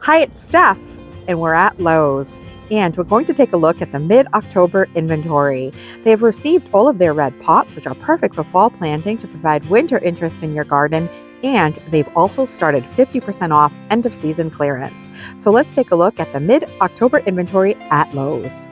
Hi, it's Steph, and we're at Lowe's, and we're going to take a look at the mid-October inventory. They have received all of their red pots, which are perfect for fall planting to provide winter interest in your garden, and they've also started 50% off end-of-season clearance. So let's take a look at the mid-October inventory at Lowe's.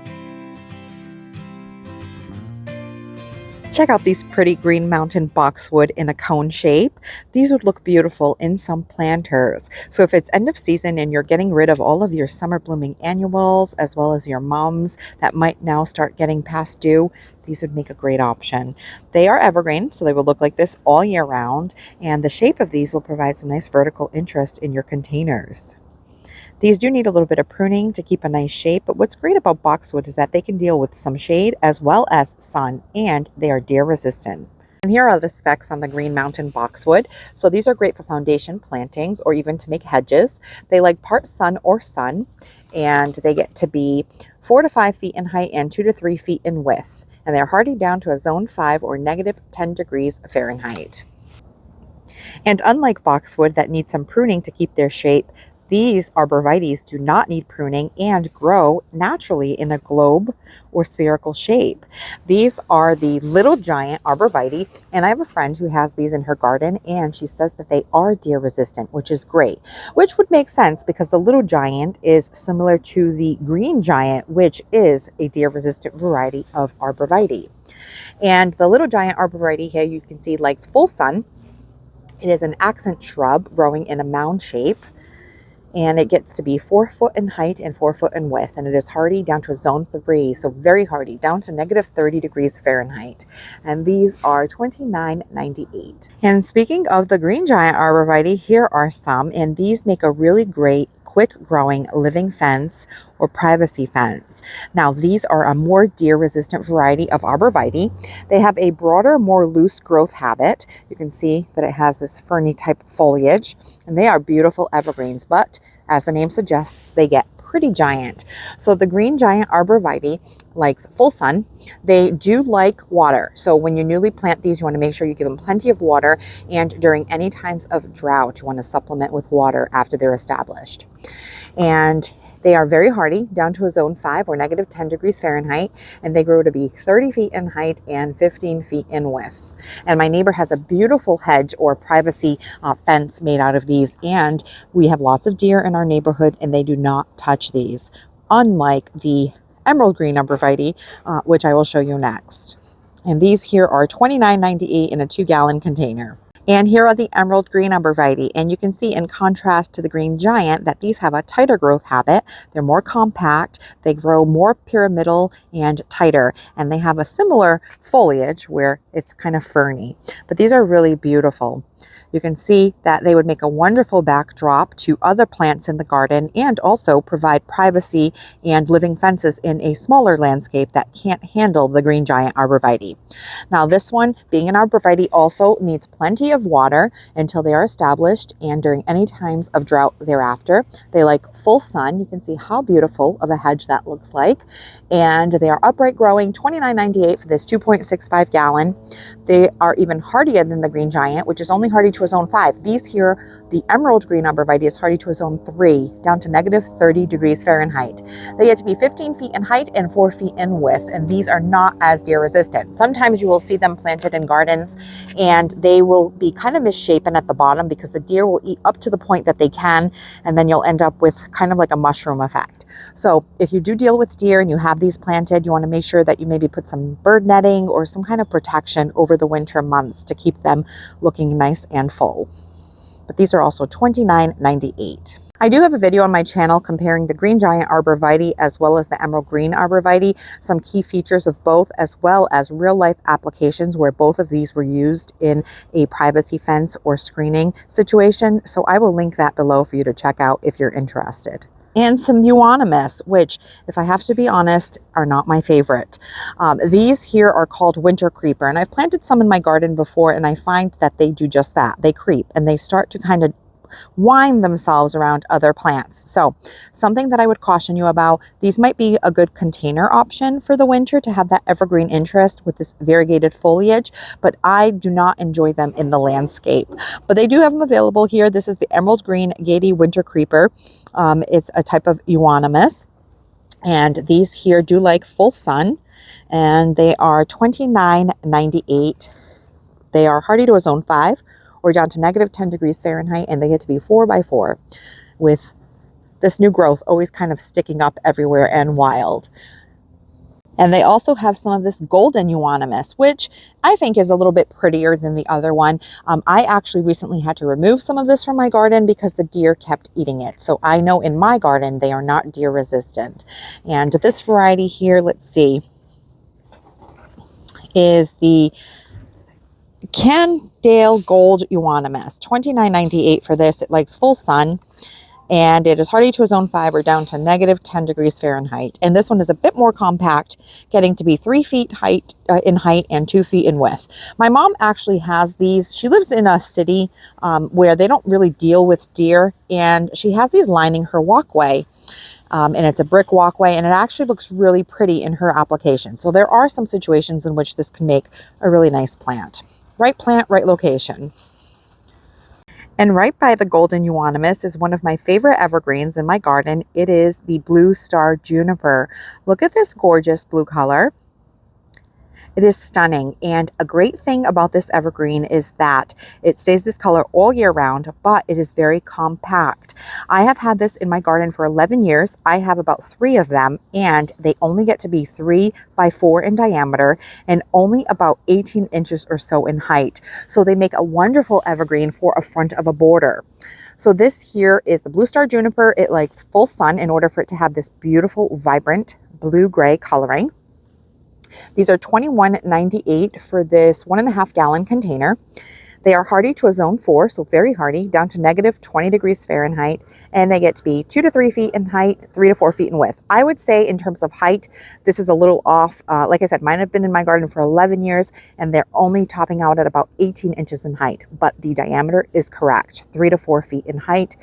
Check out these pretty green mountain boxwood in a cone shape. These would look beautiful in some planters. So if it's end of season and you're getting rid of all of your summer blooming annuals as well as your mums that might now start getting past due, these would make a great option. They are evergreen, so they will look like this all year round, and the shape of these will provide some nice vertical interest in your containers. These do need a little bit of pruning to keep a nice shape, but what's great about boxwood is that they can deal with some shade as well as sun, and they are deer resistant. And here are the specs on the Green Mountain boxwood. So these are great for foundation plantings or even to make hedges. They like part sun or sun, and they get to be 4 to 5 feet in height and 2 to 3 feet in width. And they're hardy down to a zone 5 or negative 10 degrees Fahrenheit. And unlike boxwood that needs some pruning to keep their shape, these Arborvitaes do not need pruning and grow naturally in a globe or spherical shape. These are the Little Giant Arborvitae, and I have a friend who has these in her garden, and she says that they are deer resistant, which is great, which would make sense because the Little Giant is similar to the Green Giant, which is a deer resistant variety of Arborvitae. And the Little Giant Arborvitae here you can see likes full sun. It is an accent shrub growing in a mound shape, and it gets to be 4 foot in height and 4 foot in width, and it is hardy down to a zone 3, so very hardy, down to negative 30 degrees Fahrenheit. And these are $29.98. And speaking of the Green Giant Arborvitae, here are some, and these make a really great quick growing living fence or privacy fence. Now these are a more deer resistant variety of Arborvitae. They have a broader, more loose growth habit. You can see that it has this ferny type foliage, and they are beautiful evergreens, but as the name suggests, they get pretty giant. So the Green Giant Arborvitae likes full sun. They do like water. So when you newly plant these, you want to make sure you give them plenty of water, and during any times of drought, you want to supplement with water after they're established. And they are very hardy, down to a zone 5 or negative 10 degrees Fahrenheit, and they grow to be 30 feet in height and 15 feet in width. And my neighbor has a beautiful hedge or privacy fence made out of these, and we have lots of deer in our neighborhood, and they do not touch these, unlike the emerald green Arborvitae, which I will show you next. And these here are $29.98 in a 2-gallon container. And here are the emerald green Arborvitae, and you can see in contrast to the Green Giant that these have a tighter growth habit. They're more compact, they grow more pyramidal and tighter, and they have a similar foliage where it's kind of ferny. But these are really beautiful. You can see that they would make a wonderful backdrop to other plants in the garden and also provide privacy and living fences in a smaller landscape that can't handle the Green Giant Arborvitae. Now this one, being an Arborvitae, also needs plenty of water until they are established and during any times of drought thereafter. They like full sun. You can see how beautiful of a hedge that looks like. And they are upright growing, $29.98 for this 2.65 gallon. They are even hardier than the Green Giant, which is only hardy to a zone 5. These here, the emerald green Arborvitae, is hardy to a zone 3, down to negative 30 degrees Fahrenheit. They get to be 15 feet in height and 4 feet in width, and these are not as deer resistant. Sometimes you will see them planted in gardens, and they will be kind of misshapen at the bottom because the deer will eat up to the point that they can, and then you'll end up with kind of like a mushroom effect. So if you do deal with deer and you have these planted, you want to make sure that you maybe put some bird netting or some kind of protection over the winter months to keep them looking nice and full. But these are also $29.98. I do have a video on my channel comparing the Green Giant Arborvitae as well as the emerald green Arborvitae, some key features of both, as well as real life applications where both of these were used in a privacy fence or screening situation. So I will link that below for you to check out if you're interested. And some euonymus, which, if I have to be honest, are not my favorite. These here are called winter creeper, and I've planted some in my garden before, and I find that they do just that. They creep, and they start to kind of wind themselves around other plants. So something that I would caution you about, these might be a good container option for the winter to have that evergreen interest with this variegated foliage, but I do not enjoy them in the landscape. But they do have them available here. This is the emerald green Gaiety winter creeper. It's a type of euonymus, and these here do like full sun, and they are $29.98. They are hardy to a zone 5 or down to -10 degrees Fahrenheit, and they get to be 4x4 with this new growth always kind of sticking up everywhere and wild. And they also have some of this golden euonymus, which I think is a little bit prettier than the other one. I actually recently had to remove some of this from my garden because the deer kept eating it. So I know in my garden they are not deer resistant. And this variety here, let's see, is the Candale Gold Euonymus. $29.98 for this. It likes full sun, and it is hardy to a zone 5 or down to -10 degrees Fahrenheit. And this one is a bit more compact, getting to be 3 feet in height and 2 feet in width. My mom actually has these. She lives in a city where they don't really deal with deer, and she has these lining her walkway. And it's a brick walkway, and it actually looks really pretty in her application. So there are some situations in which this can make a really nice plant. Right plant, right location. And right by the golden euonymus is one of my favorite evergreens in my garden. It is the blue star juniper. Look at this gorgeous blue color. It is stunning, and a great thing about this evergreen is that it stays this color all year round, but it is very compact. I have had this in my garden for 11 years. I have about 3 of them, and they only get to be 3x4 in diameter and only about 18 inches or so in height. So they make a wonderful evergreen for a front of a border. So this here is the blue star juniper. It likes full sun in order for it to have this beautiful, vibrant blue-gray coloring. These are $21.98 for this 1.5 gallon container. They are hardy to a zone 4, so very hardy, down to -20 degrees Fahrenheit, and they get to be 2 to 3 feet in height, 3 to 4 feet in width. I would say in terms of height, this is a little off. Like I said, mine have been in my garden for 11 years, and they're only topping out at about 18 inches in height, but the diameter is correct, 3 to 4 feet in height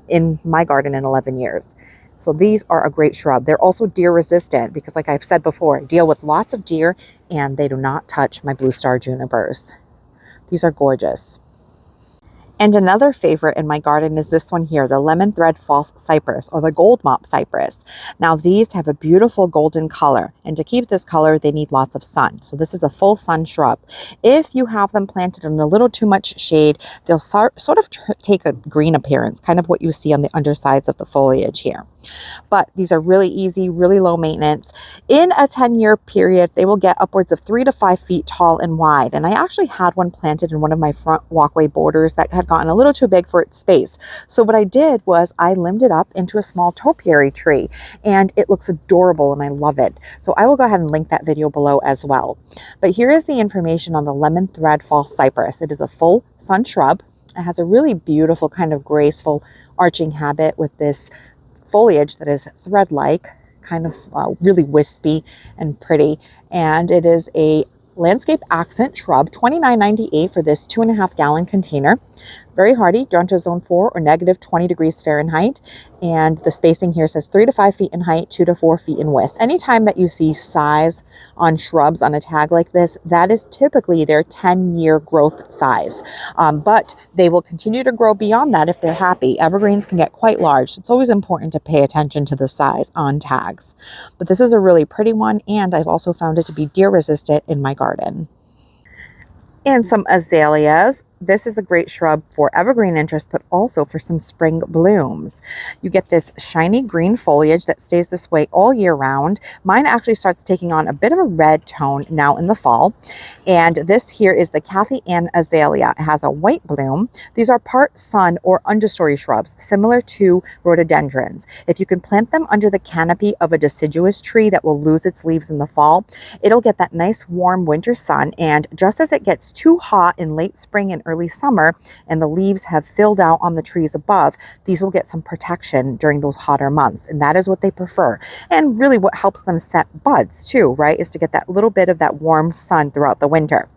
in my garden in 11 years. So these are a great shrub. They're also deer resistant because, like I've said before, I deal with lots of deer and they do not touch my blue star junipers. These are gorgeous. And another favorite in my garden is this one here, the lemon thread false cypress, or the gold mop cypress. Now these have a beautiful golden color, and to keep this color they need lots of sun. So this is a full sun shrub. If you have them planted in a little too much shade, they'll sort of take a green appearance, kind of what you see on the undersides of the foliage here. But these are really easy, really low maintenance. In a 10-year period, they will get upwards of 3 to 5 feet tall and wide. And I actually had one planted in one of my front walkway borders that had gotten a little too big for its space. So what I did was I limbed it up into a small topiary tree, and it looks adorable and I love it. So I will go ahead and link that video below as well. But here is the information on the lemon thread false cypress. It is a full sun shrub. It has a really beautiful kind of graceful arching habit with this foliage that is thread-like, kind of really wispy and pretty. And it is a landscape accent shrub, $29.98 for this 2.5 gallon container. Very hardy, down to zone 4 or -20 degrees Fahrenheit. And the spacing here says 3 to 5 feet in height, 2 to 4 feet in width. Anytime that you see size on shrubs on a tag like this, that is typically their 10-year growth size. But they will continue to grow beyond that if they're happy. Evergreens can get quite large. So it's always important to pay attention to the size on tags. But this is a really pretty one, and I've also found it to be deer resistant in my garden. And some azaleas. This is a great shrub for evergreen interest, but also for some spring blooms. You get this shiny green foliage that stays this way all year round. Mine actually starts taking on a bit of a red tone now in the fall. And this here is the Cathy Anelia. It has a white bloom. These are part sun or understory shrubs, similar to rhododendrons. If you can plant them under the canopy of a deciduous tree that will lose its leaves in the fall, it'll get that nice warm winter sun. And just as it gets too hot in late spring and early summer and the leaves have filled out on the trees above, these will get some protection during those hotter months. And that is what they prefer. And really what helps them set buds too, right, is to get that little bit of that warm sun throughout the winter.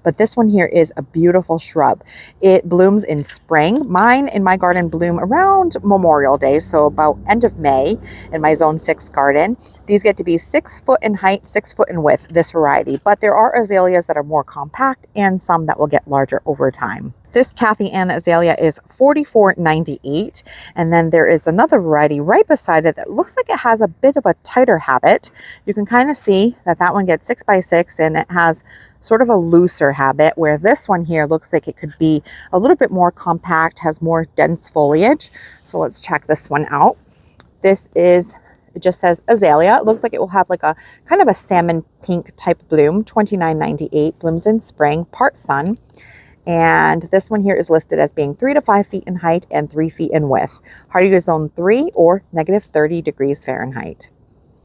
But this one here is a beautiful shrub. It blooms in spring. Mine in my garden bloom around Memorial Day, so about end of May in my Zone 6 garden. These get to be 6 foot in height, 6 foot in width, this variety. But there are azaleas that are more compact and some that will get larger over time. This Cathy Anelia is $44.98, and then there is another variety right beside it that looks like it has a bit of a tighter habit. You can kind of see that that one gets 6 by 6 and it has sort of a looser habit, where this one here looks like it could be a little bit more compact, has more dense foliage. So let's check this one out. This is, it just says azalea. It looks like it will have like a kind of a salmon pink type bloom. $29.98, blooms in spring, part sun. And this one here is listed as being 3 to 5 feet in height and 3 feet in width. Hardy to zone 3 or -30 degrees Fahrenheit.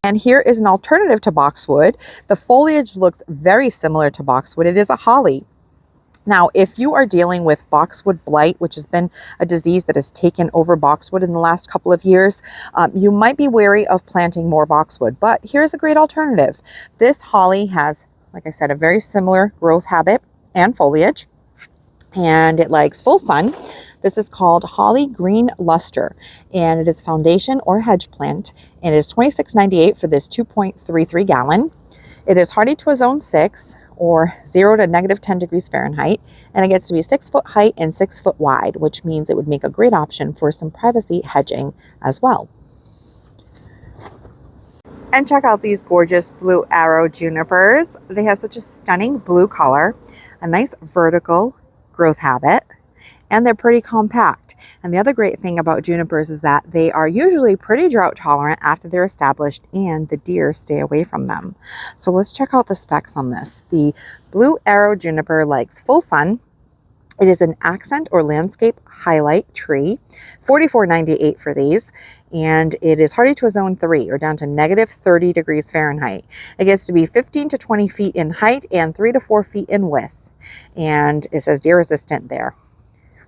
And here is an alternative to boxwood. The foliage looks very similar to boxwood. It is a holly. Now, if you are dealing with boxwood blight, which has been a disease that has taken over boxwood in the last couple of years, you might be wary of planting more boxwood. But here's a great alternative. This holly has, like I said, a very similar growth habit and foliage, and it likes full sun. This is called Holly Green Luster, and it is foundation or hedge plant, and it is $26.98 for this 2.33 gallon. It is hardy to a zone 6 or 0 to -10 degrees Fahrenheit, and it gets to be 6 foot height and 6 foot wide, which means it would make a great option for some privacy hedging as well. And check out these gorgeous blue arrow junipers. They have such a stunning blue color, a nice vertical growth habit, and they're pretty compact. And the other great thing about junipers is that they are usually pretty drought tolerant after they're established, and the deer stay away from them. So let's check out the specs on this. The blue arrow juniper likes full sun. It is an accent or landscape highlight tree. $44.98 for these. And it is hardy to a zone 3 or down to -30 degrees Fahrenheit. It gets to be 15 to 20 feet in height and 3 to 4 feet in width. And it says deer resistant there.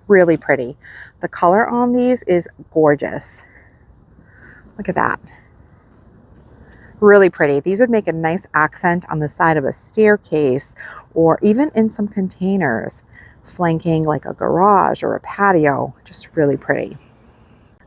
Really pretty. The color on these is gorgeous. Look at that. Really pretty. These would make a nice accent on the side of a staircase or even in some containers, flanking like a garage or a patio. Just really pretty.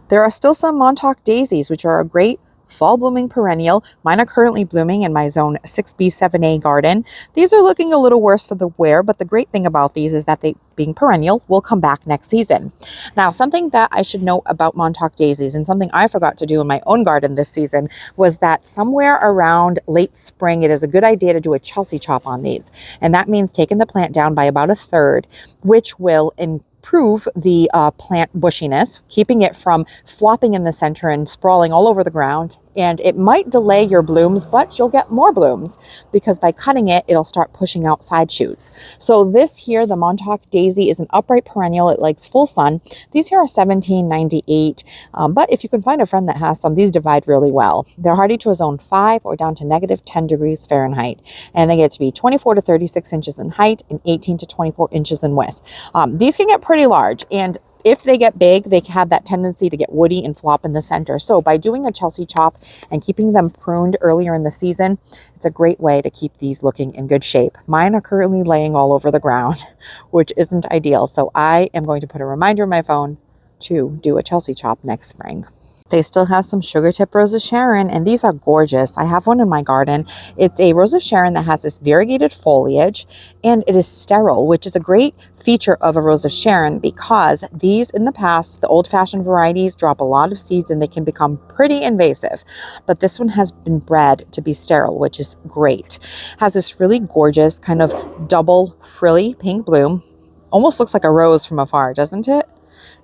There are still some Monto Daisies, which are a great fall blooming perennial. Mine are currently blooming in my zone 6B7A garden. These are looking a little worse for the wear, but the great thing about these is that they, being perennial, will come back next season. Now, something that I should note about Monto Daisies, and something I forgot to do in my own garden this season, was that somewhere around late spring, it is a good idea to do a Chelsea chop on these. And that means taking the plant down by about 1/3, which will improve the plant bushiness, keeping it from flopping in the center and sprawling all over the ground. And it might delay your blooms, but you'll get more blooms because by cutting it, it'll start pushing out side shoots. So this here, the Monto Daisy, is an upright perennial. It likes full sun. These here are $17.98. But if you can find a friend that has some, these divide really well. They're hardy to a zone 5 or down to -10 degrees Fahrenheit. And they get to be 24 to 36 inches in height and 18 to 24 inches in width. These can get pretty large, and if they get big, they have that tendency to get woody and flop in the center. So by doing a Chelsea chop and keeping them pruned earlier in the season, it's a great way to keep these looking in good shape. Mine are currently laying all over the ground, which isn't ideal. So I am going to put a reminder in my phone to do a Chelsea chop next spring. They still have some sugar tip Rose of Sharon, and these are gorgeous. I have one in my garden. It's a Rose of Sharon that has this variegated foliage, and it is sterile, which is a great feature of a Rose of Sharon because these in the past, the old-fashioned varieties, drop a lot of seeds and they can become pretty invasive. But this one has been bred to be sterile, which is great. Has this really gorgeous kind of double frilly pink bloom. Almost looks like a rose from afar, doesn't it?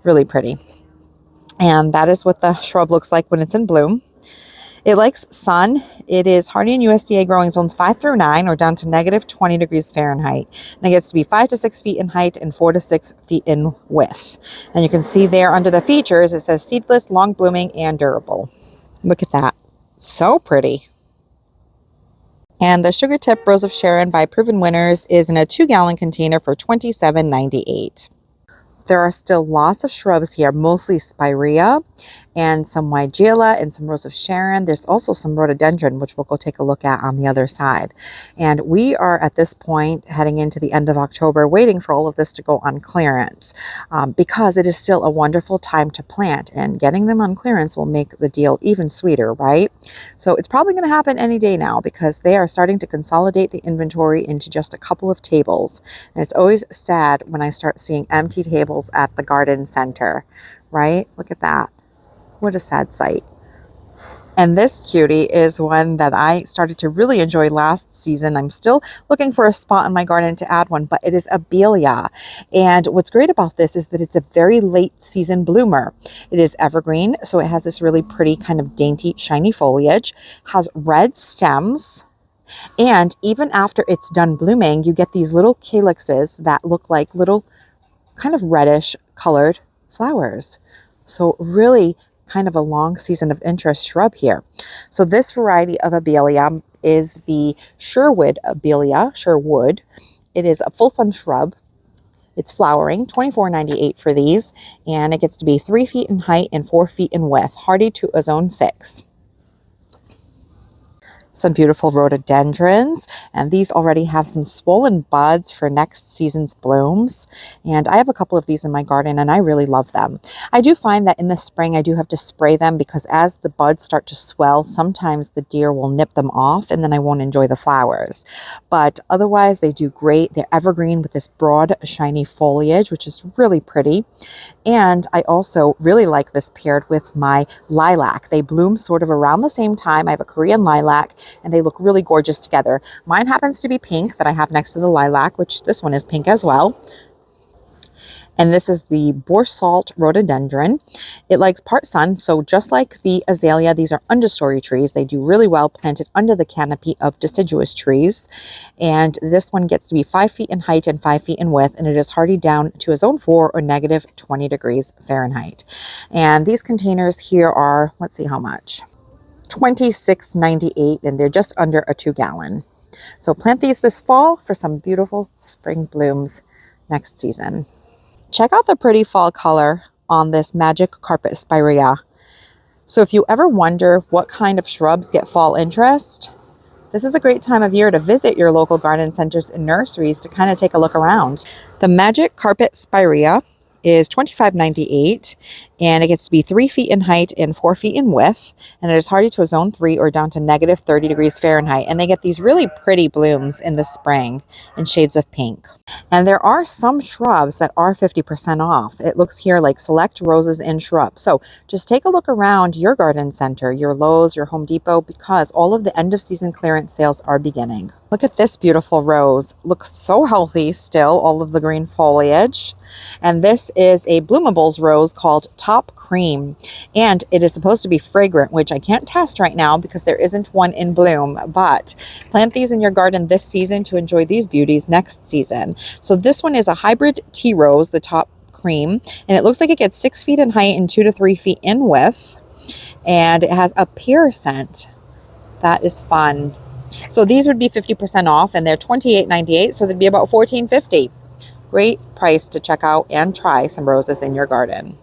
Really pretty. And that is what the shrub looks like when it's in bloom. It likes sun. It is hardy in USDA growing zones 5 through 9 or down to -20 degrees Fahrenheit. And it gets to be 5 to 6 feet in height and 4 to 6 feet in width. And you can see there under the features, it says seedless, long blooming, and durable. Look at that. So pretty. And the Sugar Tip Rose of Sharon by Proven Winners is in a 2-gallon container for $27.98. There are still lots of shrubs here, mostly spirea and some weigela and some Rose of Sharon. There's also some rhododendron, which we'll go take a look at on the other side. And we are at this point heading into the end of October, waiting for all of this to go on clearance because it is still a wonderful time to plant, and getting them on clearance will make the deal even sweeter, right? So it's probably going to happen any day now because they are starting to consolidate the inventory into just a couple of tables. And it's always sad when I start seeing empty tables at the garden center, right? Look at that. What a sad sight. And this cutie is one that I started to really enjoy last season. I'm still looking for a spot in my garden to add one, but it is Aelia. And what's great about this is that it's a very late season bloomer. It is evergreen, so it has this really pretty kind of dainty, shiny foliage, has red stems, and even after it's done blooming, you get these little calyxes that look like little kind of reddish colored flowers. So really kind of a long season of interest shrub here. So this variety of Aelia is the Sherwood Aelia Sherwood. It is a full sun shrub. It's flowering, $24.98 for these, and it gets to be 3 feet in height and 4 feet in width, hardy to a zone 6. Some beautiful rhododendrons, and these already have some swollen buds for next season's blooms. And I have a couple of these in my garden and I really love them. I do find that in the spring I do have to spray them because as the buds start to swell, sometimes the deer will nip them off and then I won't enjoy the flowers. But otherwise they do great. They're evergreen with this broad shiny foliage, which is really pretty. And I also really like this paired with my lilac. They bloom sort of around the same time. I have a Korean lilac and they look really gorgeous together. Mine happens to be pink that I have next to the lilac, which this one is pink as well. And this is the borsalt rhododendron. It likes part sun, so just like the azalea, these are understory trees. They do really well planted under the canopy of deciduous trees. And this one gets to be 5 feet in height and 5 feet in width, and it is hardy down to a zone 4 or negative 20 degrees Fahrenheit. And these containers here are, let's see how much, $26.98, and they're just under a 2-gallon. So plant these this fall for some beautiful spring blooms next season. Check out the pretty fall color on this magic carpet spirea. So if you ever wonder what kind of shrubs get fall interest, this is a great time of year to visit your local garden centers and nurseries to kind of take a look around. The magic carpet spirea is $25.98, and it gets to be 3 feet in height and 4 feet in width, and it is hardy to a zone 3 or down to negative 30 degrees Fahrenheit. And they get these really pretty blooms in the spring in shades of pink. And there are some shrubs that are 50% off. It looks here like select roses and shrubs. So just take a look around your garden center, your Lowe's, your Home Depot, because all of the end of season clearance sales are beginning. Look at this beautiful rose. Looks so healthy still, all of the green foliage. And this is a bloomables rose called Top Cream, and it is supposed to be fragrant, which I can't test right now because there isn't one in bloom, but plant these in your garden this season to enjoy these beauties next season. So this one is a hybrid tea rose, the Top Cream, and it looks like it gets 6 feet in height and 2 to 3 feet in width, and it has a pear scent. That is fun. So these would be 50% off, and they're $28.98, so they'd be about $14.50. Great price to check out and try some roses in your garden.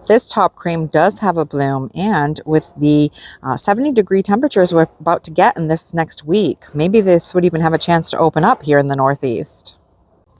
This Top Cream does have a bloom, and with the 70-degree temperatures we're about to get in this next week, maybe this would even have a chance to open up here in the Northeast.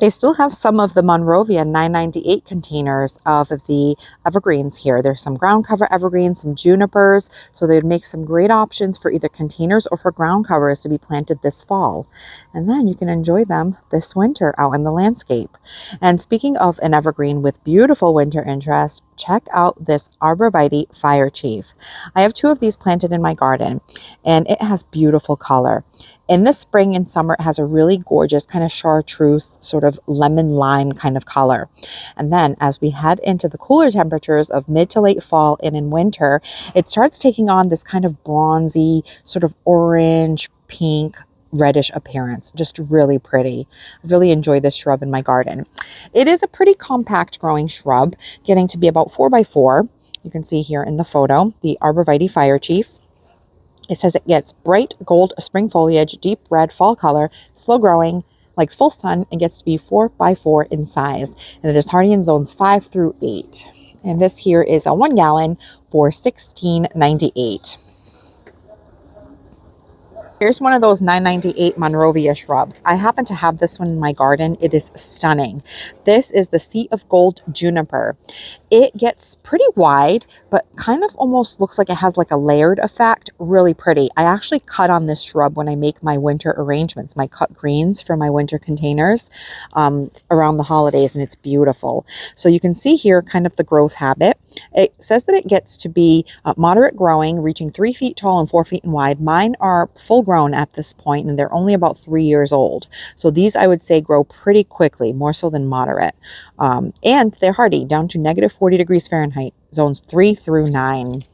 They still have some of the Monrovia 998 containers of the evergreens here. There's some ground cover evergreens, some junipers, so they'd make some great options for either containers or for ground covers to be planted this fall. And then you can enjoy them this winter out in the landscape. And speaking of an evergreen with beautiful winter interest, check out this Arborvitae Fire Chief. I have 2 of these planted in my garden, and it has beautiful color. In the spring and summer, it has a really gorgeous kind of chartreuse, sort of lemon lime kind of color. And then as we head into the cooler temperatures of mid to late fall and in winter, it starts taking on this kind of bronzy, sort of orange, pink, reddish appearance. Just really pretty. I really enjoy this shrub in my garden. It is a pretty compact growing shrub, getting to be about 4 by 4. You can see here in the photo, the Arborvitae Fire Chief. It says it gets bright gold spring foliage, deep red fall color, slow growing, likes full sun, and gets to be 4x4 in size. And it is hardy in zones 5 through 8. And this here is a 1 gallon for $16.98. Here's one of those $9.98 Monrovia shrubs. I happen to have this one in my garden. It is stunning. This is the Sea of Gold Juniper. It gets pretty wide, but kind of almost looks like it has like a layered effect. Really pretty. I actually cut on this shrub when I make my winter arrangements, my cut greens for my winter containers around the holidays, and it's beautiful. So you can see here kind of the growth habit. It says that it gets to be moderate growing, reaching 3 feet tall and 4 feet wide. Mine are full grown at this point, and they're only about 3 years old. So these, I would say, grow pretty quickly, more so than moderate. And they're hardy, down to negative 40 degrees Fahrenheit, zones 3 through 9.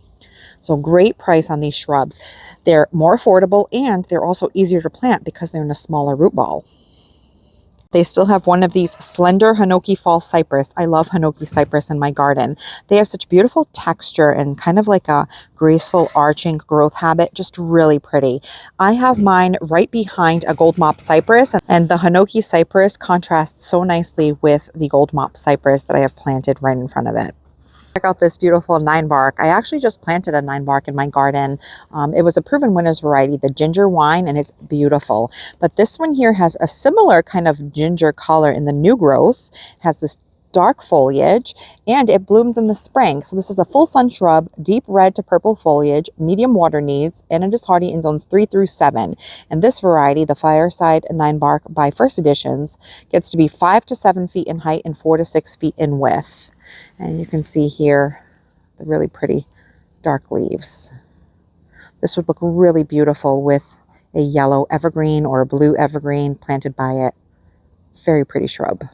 So great price on these shrubs. They're more affordable, and they're also easier to plant because they're in a smaller root ball. They still have one of these slender Hinoki fall cypress. I love Hinoki cypress in my garden. They have such beautiful texture and kind of like a graceful arching growth habit. Just really pretty. I have mine right behind a gold mop cypress, and the Hinoki cypress contrasts so nicely with the gold mop cypress that I have planted right in front of it. Check out this beautiful 9bark. I actually just planted a 9bark in my garden. It was a proven winners variety, the ginger wine, and it's beautiful. But this one here has a similar kind of ginger color in the new growth. It has this dark foliage, and it blooms in the spring. So this is a full sun shrub, deep red to purple foliage, medium water needs, and it is hardy in zones 3 through 7. And this variety, the Fireside Ninebark by First Editions, gets to be 5 to 7 feet in height and 4 to 6 feet in width. And you can see here the really pretty dark leaves. This would look really beautiful with a yellow evergreen or a blue evergreen planted by it. Very pretty shrub.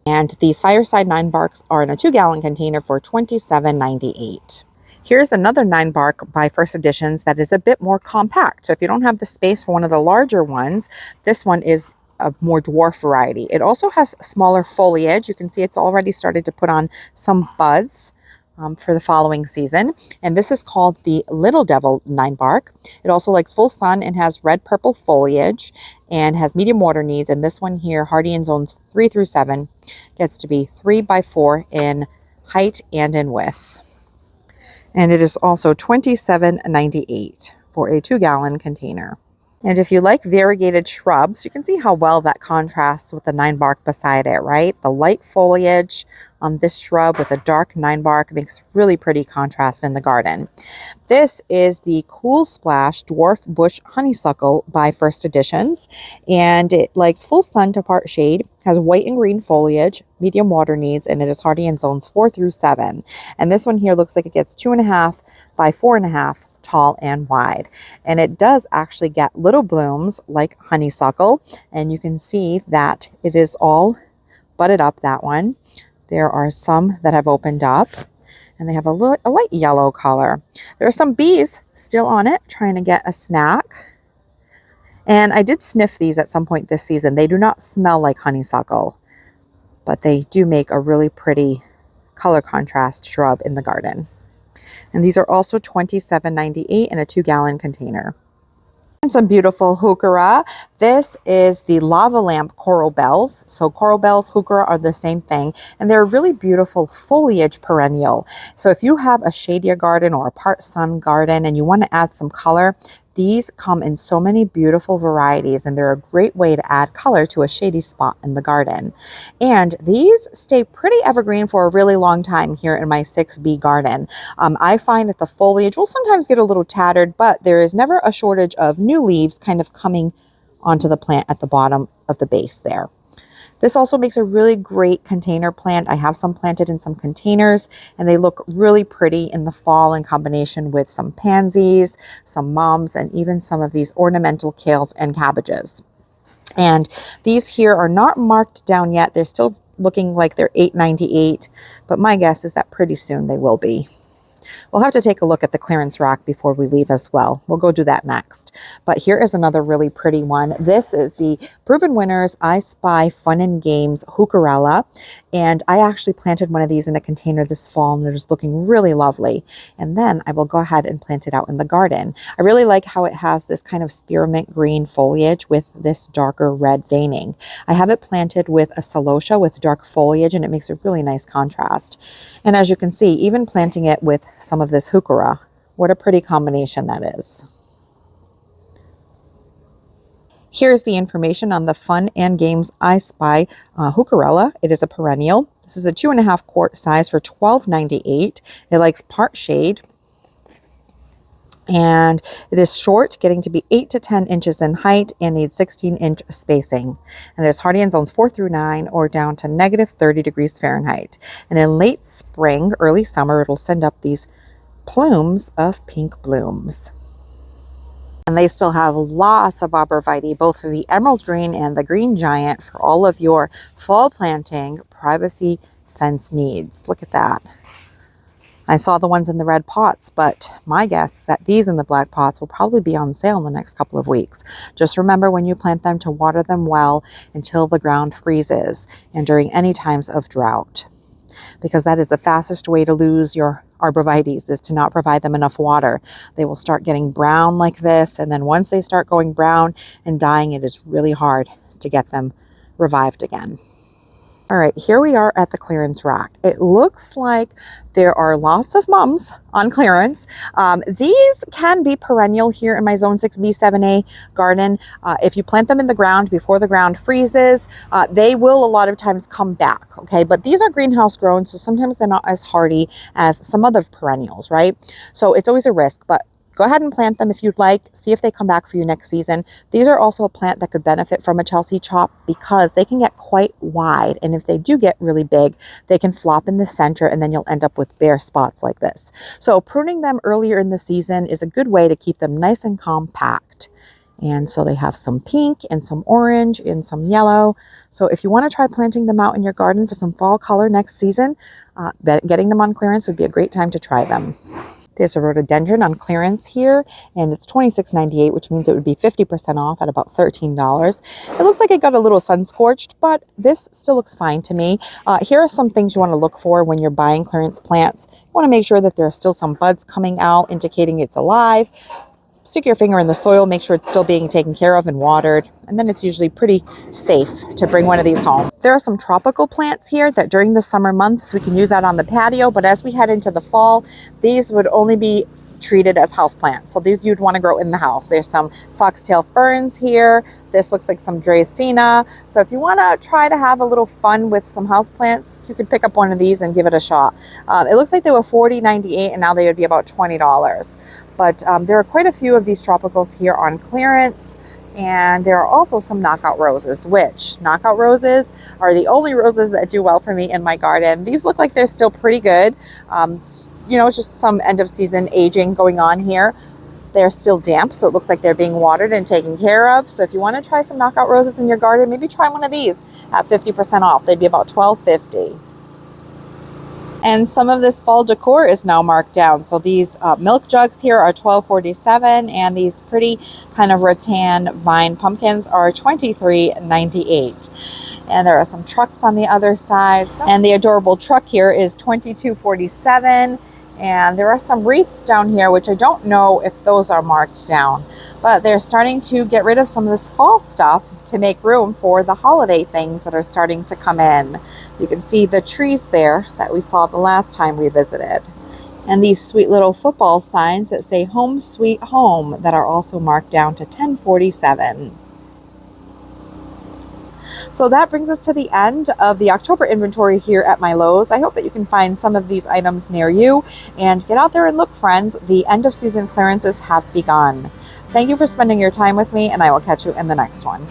And these Fireside Ninebarks are in a 2-gallon container for $27.98. Here's another 9bark by First Editions that is a bit more compact. So if you don't have the space for one of the larger ones, this one is a more dwarf variety. It also has smaller foliage. You can see it's already started to put on some buds for the following season. And this is called the Little Devil 9bark. It also likes full sun and has red purple foliage and has medium water needs. And this one here, hardy in zones 3 through 7, gets to be 3x4 in height and in width. And it is also $27.98 for a 2-gallon container. And if you like variegated shrubs, you can see how well that contrasts with the 9bark beside it, right? The light foliage on this shrub with a dark 9bark makes really pretty contrast in the garden. This is the Cool Splash Dwarf Bush Honeysuckle by First Editions, and it likes full sun to part shade, has white and green foliage, medium water needs, and it is hardy in zones 4 through 7. And this one here looks like it gets 2.5 by 4.5 tall and wide, and it does actually get little blooms like honeysuckle, and you can see that it is all budded up. That one, there are some that have opened up, and they have a light yellow color. There are some bees still on it trying to get a snack, and I did sniff these at some point this season. They do not smell like honeysuckle, but they do make a really pretty color contrast shrub in the garden. And these are also $27.98 in a 2-gallon container. And some beautiful heuchera. This is the lava lamp coral bells. So coral bells, heuchera are the same thing, and they're a really beautiful foliage perennial. So if you have a shadier garden or a part sun garden and you want to add some color, these come in so many beautiful varieties, and they're a great way to add color to a shady spot in the garden. And these stay pretty evergreen for a really long time here in my 6B garden. I find that the foliage will sometimes get a little tattered, but there is never a shortage of new leaves kind of coming onto the plant at the bottom of the base there. This also makes a really great container plant. I have some planted in some containers, and they look really pretty in the fall in combination with some pansies, some mums, and even some of these ornamental kales and cabbages. And these here are not marked down yet. They're still looking like they're $8.98, but my guess is that pretty soon they will be. We'll have to take a look at the clearance rack before we leave as well. We'll go do that next. But here is another really pretty one. This is the Proven Winners I Spy Fun and Games Heucherella. And I actually planted one of these in a container this fall, and it is looking really lovely. And then I will go ahead and plant it out in the garden. I really like how it has this kind of spearmint green foliage with this darker red veining. I have it planted with a celosia with dark foliage, and it makes a really nice contrast. And as you can see, even planting it with some of this heuchera, what a pretty combination that is. Here's the information on the Fun and Games I Spy Heucherella. It is a perennial. This is a 2.5 quart size for $12.98. It likes part shade. And it is short, getting to be 8 to 10 inches in height and needs 16-inch spacing. And it is hardy in zones 4 through 9 or down to -30 degrees Fahrenheit. And in late spring, early summer, it'll send up these plumes of pink blooms. And they still have lots of Arborvitae, both the emerald green and the green giant, for all of your fall planting privacy fence needs. Look at that. I saw the ones in the red pots, but my guess is that these in the black pots will probably be on sale in the next couple of weeks. Just remember when you plant them to water them well until the ground freezes and during any times of drought, because that is the fastest way to lose your Arborvitaes, is to not provide them enough water. They will start getting brown like this, and then once they start going brown and dying, it is really hard to get them revived again. All right, here we are at the clearance rack. It looks like there are lots of mums on clearance. These can be perennial here in my Zone 6B 7A garden. If you plant them in the ground before the ground freezes, they will a lot of times come back, okay? But these are greenhouse grown, so sometimes they're not as hardy as some other perennials, right? So it's always a risk, but go ahead and plant them if you'd like. See if they come back for you next season. These are also a plant that could benefit from a Chelsea chop because they can get quite wide. And if they do get really big, they can flop in the center and then you'll end up with bare spots like this. So pruning them earlier in the season is a good way to keep them nice and compact. And so they have some pink and some orange and some yellow. So if you want to try planting them out in your garden for some fall color next season, getting them on clearance would be a great time to try them. There's a Roa Dendron on clearance here, and it's $26.98, which means it would be 50% off at about $13. It looks like it got a little sun scorched, but this still looks fine to me. Here are some things you want to look for when you're buying clearance plants. You want to make sure that there are still some buds coming out, indicating it's alive. Stick your finger in the soil, make sure it's still being taken care of and watered, and then it's usually pretty safe to bring one of these home. There are some tropical plants here that during the summer months we can use out on the patio, but as we head into the fall, these would only be treated as houseplants. So these you'd want to grow in the house. There's some foxtail ferns here. This looks like some Dracaena. So if you want to try to have a little fun with some houseplants, you could pick up one of these and give it a shot. It looks like they were $40.98 and now they would be about $20. But there are quite a few of these tropicals here on clearance. And there are also some knockout roses, which knockout roses are the only roses that do well for me in my garden. These look like they're still pretty good. You know, it's just some end of season aging going on here. They're still damp, so it looks like they're being watered and taken care of. So if you want to try some knockout roses in your garden, maybe try one of these at 50% off. They'd be about $12.50. And some of this fall decor is now marked down. So these milk jugs here are $12.47, and these pretty kind of rattan vine pumpkins are $23.98. And there are some trucks on the other side. And the adorable truck here is $22.47. And there are some wreaths down here, which I don't know if those are marked down. But they're starting to get rid of some of this fall stuff to make room for the holiday things that are starting to come in. You can see the trees there that we saw the last time we visited. And these sweet little football signs that say Home Sweet Home that are also marked down to $10.47. So that brings us to the end of the October inventory here at my Lowe's. I hope that you can find some of these items near you and get out there and look, friends. The end of season clearances have begun. Thank you for spending your time with me, and I will catch you in the next one.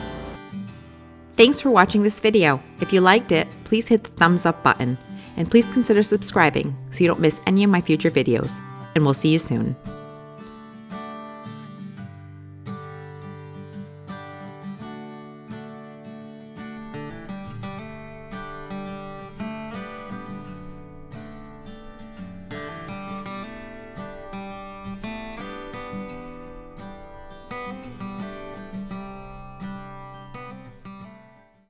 Thanks for watching this video. If you liked it, please hit the thumbs up button, and please consider subscribing so you don't miss any of my future videos. And we'll see you soon.